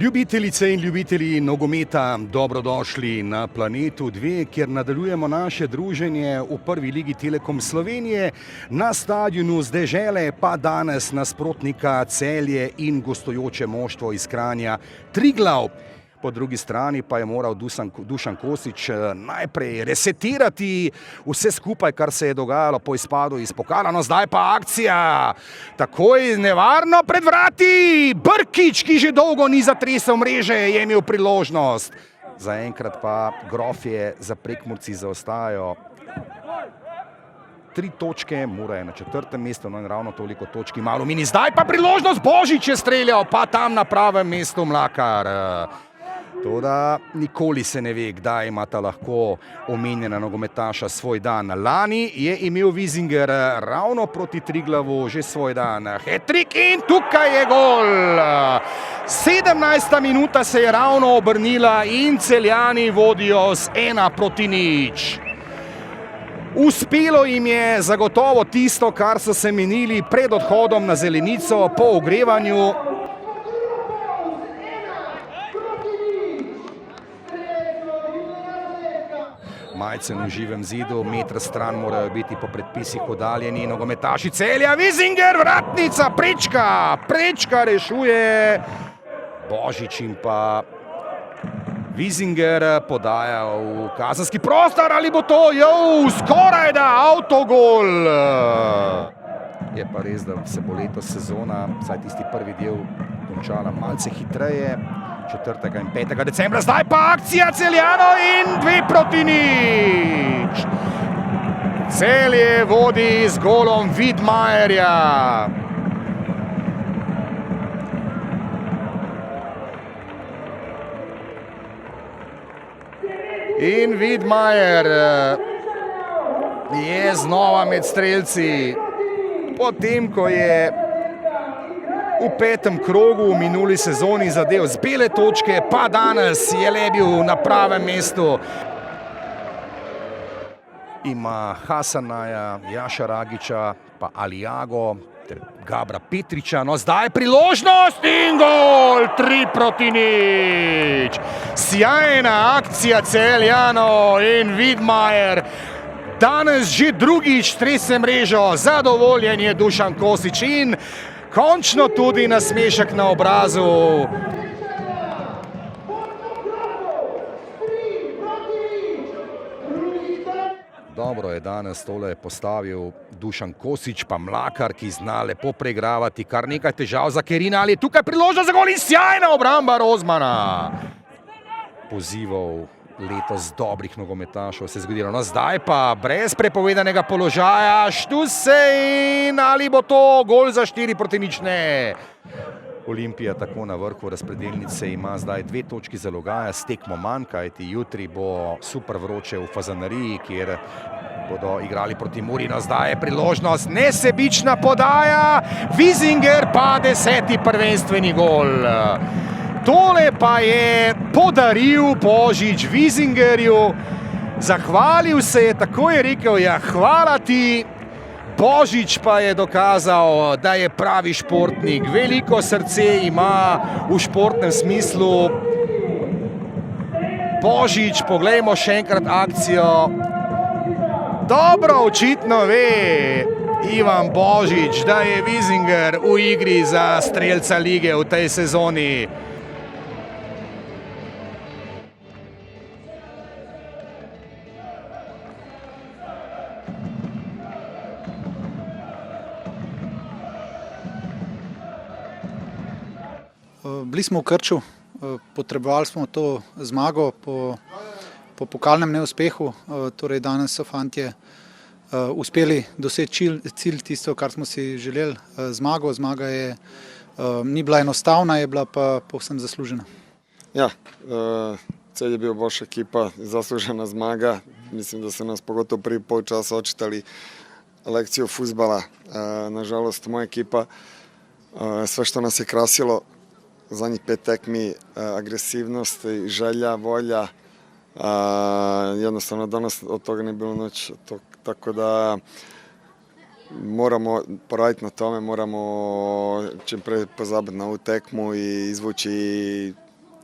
Ljubitelice in ljubitelji nogometa, dobrodošli na Planetu 2, kjer nadaljujemo naše druženje v prvi ligi Telekom Slovenije. Na stadionu z dežele pa danes nasprotnika Celje in gostujoče moštvo iz Kranja Triglav. Po drugi strani pa je moral Dušan Kosič najprej resetirati vse skupaj, kar se je dogajalo po izpadu iz pokala. No, zdaj pa akcija, takoj nevarno pred vrati. Brkić, ki že dolgo ni zatresel mreže, je imel priložnost. Zaenkrat pa Grofje za Prekmurci zaostajajo 3 točke, Mura je na 4. mestu, no in ravno toliko točk ima Aluminij. Zdaj pa priložnost, Božič je streljal, pa tam na pravem mestu Mlakar. Toda nikoli se ne ve, kdaj imata lahko omenjena nogometaša svoj dan. Lani je imel Vizinger ravno proti Triglavu že svoj dan. Hat-trick in tukaj je gol! 17. minuta se je ravno obrnila in Celjani vodijo z 1-0. Uspelo jim je zagotovo tisto, kar so se menili pred odhodom na zelenico po ogrevanju. Majce na živem zidu, meter stran morajo biti po predpisih oddaljeni nogometaši Celja. Vizinger, vratnica, prečka rešuje. Božič in pa Vizinger podaja v kazenski prostor, ali bo to, skoraj da avtogol. Je pa res, da se bo letos sezona, vsaj tisti prvi del, končala malce hitreje. 4. in 5. decembra, zdaj pa akcija Celjanov in 2-0. Celje vodi z golom Widmayerja. In Widmayer je znova med strelci, potem ko je v 5. krogu v minuli sezoni zadev z bele točke, pa danes je le bil na pravem mestu. Ima Hasanaja, Jaša Ragića, pa Alijago ter Gabra Petriča. No, zdaj priložnost in gol! 3-0. Sjajna akcija Celjanov in Widmayer. Danes že drugič trese mrežo, zadovoljen je Dušan Kosič in končno tudi nasmešek na obrazu. Dobro je danes tole postavil Dušan Kosič, pa Mlakar, ki zna lepo preigravati, kar nekaj težav za Kerina, ali je tukaj priložnost za gol in sjajna obramba Rozmana. Pozivov letos dobrih nogometašov se je zgodilo. No, zdaj pa brez prepovedanega položaja Štusej, ali bo to gol za 4-0? Ne. Olimpija tako na vrhu razpredelnice ima zdaj 2 točki zalogaja, s tekmo manj, kajti jutri bo super vroče v Fazanariji, kjer bodo igrali proti Muri. No, zdaj je priložnost, nesebična podaja, Vizinger pa 10. prvenstveni gol. Tole pa je podaril Božič Vizingerju, zahvalil se je, tako je rekel, ja, hvala ti. Božič pa je dokazal, da je pravi športnik, veliko srce ima v športnem smislu. Božič, poglejmo še enkrat akcijo. Dobro, očitno ve Ivan Božič, da je Vizinger v igri za strelca lige v tej sezoni. Bili smo v krču, potrebovali smo to zmago po pokalnem neuspehu, torej danes so fantje uspeli doseči cilj, tisto, kar smo si želeli, zmago. Zmaga ni bila enostavna, je bila pa povsem zaslužena. Ja, Celje je bil boljša ekipa, zaslužena zmaga. Mislim, da so nas pogotovo prvi polčas očitali lekciju fuzbala. Nažalost, moja ekipa, sve što nas je krasilo zadnjih 5 tekmi, agresivnost, želja, volja, jednostavno danas od toga nije bilo noć, tako da moramo poraditi na tome, moramo čim pre pozabiti na ovu tekmu i izvući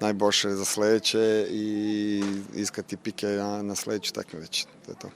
najboljše za sledeće i iskati pike na sledeću takmicu već. To je to.